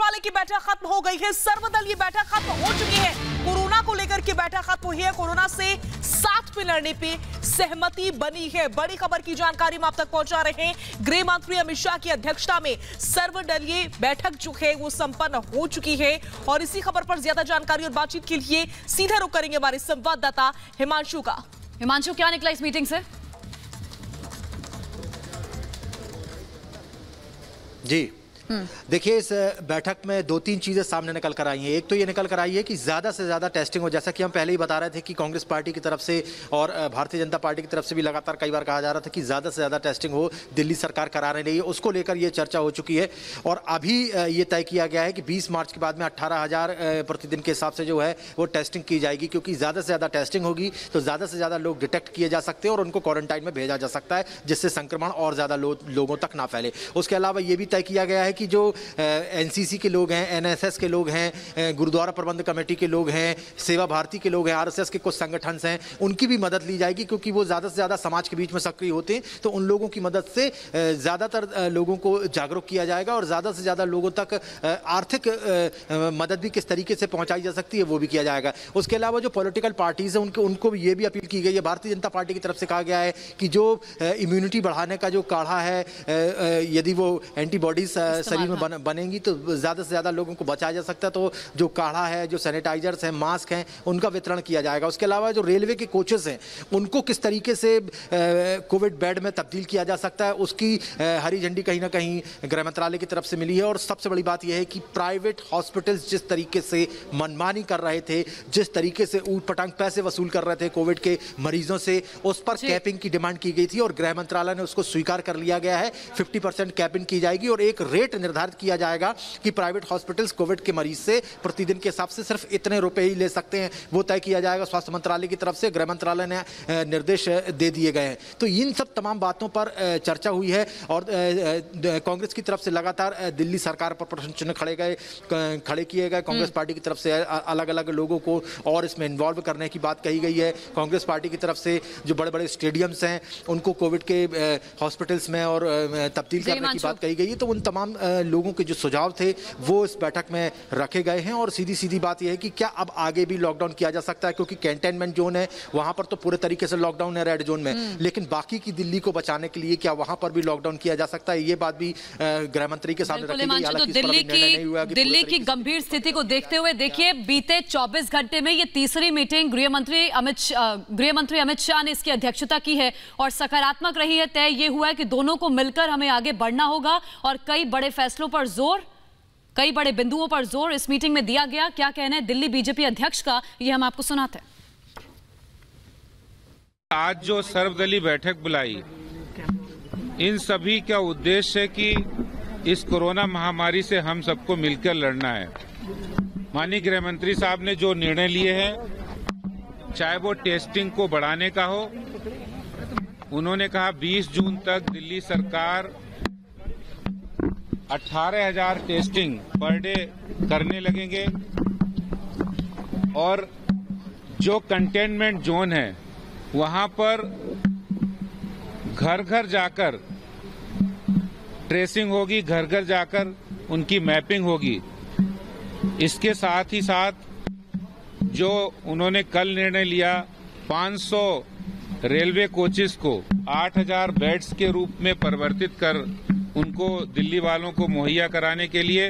मंत्रालय की बैठक खत्म हो गई है, सर्वदलीय बैठक खत्म हो चुकी है। कोरोना को लेकर की बैठक खत्म हुई है। कोरोना से साथ में लड़ने पे सहमति बनी है। बड़ी खबर की जानकारी हम आप तक पहुंचा रहे हैं। गृह मंत्री अमित शाह की अध्यक्षता में सर्वदलीय बैठक जो है वो संपन्न हो चुकी है। और इसी खबर पर ज्यादा जानकारी और बातचीत के लिए सीधे रुख करेंगे हमारे संवाददाता हिमांशु का। हिमांशु, क्या निकला इस मीटिंग से? जी देखिए, इस बैठक में दो तीन चीजें सामने निकल कर आई हैं। एक तो ये निकल कर आई है कि ज्यादा से ज्यादा टेस्टिंग हो, जैसा कि हम पहले ही बता रहे थे कि कांग्रेस पार्टी की तरफ से और भारतीय जनता पार्टी की तरफ से भी लगातार कई बार कहा जा रहा था कि ज्यादा से ज्यादा टेस्टिंग हो, दिल्ली सरकार करा रही है। उसको लेकर ये चर्चा हो चुकी है और अभी ये तय किया गया है कि 20 मार्च के बाद में 18,000 प्रतिदिन के हिसाब से जो है वो टेस्टिंग की जाएगी, क्योंकि ज्यादा से ज्यादा टेस्टिंग होगी तो ज्यादा से ज्यादा लोग डिटेक्ट किए जा सकते हैं और उनको क्वारंटाइन में भेजा जा सकता है, जिससे संक्रमण और ज्यादा लोगों तक ना फैले। उसके अलावा ये भी तय किया गया है कि जो एनसीसी के लोग हैं, एनएसएस के लोग हैं, गुरुद्वारा प्रबंध कमेटी के लोग हैं, सेवा भारती के लोग हैं, आरएसएस के कुछ संगठन हैं, उनकी भी मदद ली जाएगी, क्योंकि वो ज़्यादा से ज़्यादा समाज के बीच में सक्रिय होते हैं। तो उन लोगों की मदद से ज़्यादातर लोगों को जागरूक किया जाएगा और ज़्यादा से ज़्यादा लोगों तक आर्थिक मदद भी किस तरीके से पहुँचाई जा सकती है वो भी किया जाएगा। उसके अलावा जो पॉलिटिकल पार्टीज़ हैं उनको ये भी अपील की गई है। भारतीय जनता पार्टी की तरफ से कहा गया है कि जो इम्यूनिटी बढ़ाने का जो काढ़ा है, यदि वो एंटीबॉडीज शरीर में बनेंगी तो ज़्यादा से ज़्यादा लोगों को बचाया जा सकता है। तो जो काढ़ा है, जो सैनिटाइजर्स हैं, मास्क हैं, उनका वितरण किया जाएगा। उसके अलावा जो रेलवे के कोचेस हैं उनको किस तरीके से कोविड बेड में तब्दील किया जा सकता है, उसकी हरी झंडी कहीं ना कहीं गृह मंत्रालय की तरफ से मिली है। और सबसे बड़ी बात यह है कि प्राइवेट हॉस्पिटल्स जिस तरीके से मनमानी कर रहे थे, जिस तरीके से ऊट पटांग पैसे वसूल कर रहे थे कोविड के मरीजों से, उस पर कैपिंग की डिमांड की गई थी और गृह मंत्रालय ने उसको स्वीकार कर लिया गया है। 50% कैपिंग की जाएगी और एक रेट निर्धारित किया जाएगा कि प्राइवेट हॉस्पिटल्स कोविड के मरीज से प्रतिदिन के हिसाब से सिर्फ इतने रुपए ही ले सकते हैं, वो तय किया जाएगा। स्वास्थ्य मंत्रालय की तरफ से गृह मंत्रालय ने निर्देश दे दिए गए हैं। तो इन सब तमाम बातों पर चर्चा हुई है और कांग्रेस की तरफ से लगातार दिल्ली सरकार पर प्रश्न चिन्ह खड़े किए गए। कांग्रेस पार्टी की तरफ से अलग अलग लोगों को और इसमें इन्वॉल्व करने की बात कही गई है। कांग्रेस पार्टी की तरफ से जो बड़े बड़े स्टेडियम्स हैं उनको कोविड के हॉस्पिटल्स में और तब्दील करने की बात कही गई है। तो उन तमाम लोगों के जो सुझाव थे वो इस बैठक में रखे गए हैं। और सीधी सीधी बात यह है कि क्या अब आगे भी लॉकडाउन किया जा सकता है, क्योंकि कंटेनमेंट जोन है वहां पर तो पूरे तरीके से लॉकडाउन है रेड जोन में, लेकिन बाकी की दिल्ली को बचाने के लिए क्या वहां पर भी लॉकडाउन किया जा सकता है, ये बात भी गृह मंत्री के सामने रखी गई। तो दिल्ली की गंभीर स्थिति को देखते हुए देखिए, बीते 24 घंटे में ये तीसरी मीटिंग गृह मंत्री अमित शाह ने इसकी अध्यक्षता की है और सकारात्मक रही है। तय ये हुआ है कि दोनों को मिलकर हमें आगे बढ़ना होगा और कई बड़े फैसलों पर जोर, कई बड़े बिंदुओं पर जोर इस मीटिंग में दिया गया। क्या कहना है दिल्ली बीजेपी अध्यक्ष का, ये हम आपको सुनाते हैं। आज जो सर्वदलीय बैठक बुलाई, इन सभी का उद्देश्य है कि इस कोरोना महामारी से हम सबको मिलकर लड़ना है। माननीय गृह मंत्री साहब ने जो निर्णय लिए हैं, चाहे वो टेस्टिंग को बढ़ाने का हो, उन्होंने कहा 20 जून तक दिल्ली सरकार 18,000 टेस्टिंग पर डे करने लगेंगे और जो कंटेनमेंट जोन है वहां पर घर घर जाकर ट्रेसिंग होगी, घर घर जाकर उनकी मैपिंग होगी। इसके साथ ही साथ जो उन्होंने कल निर्णय लिया, 500 रेलवे कोचेस को 8,000 बेड्स के रूप में परिवर्तित कर उनको दिल्ली वालों को मुहैया कराने के लिए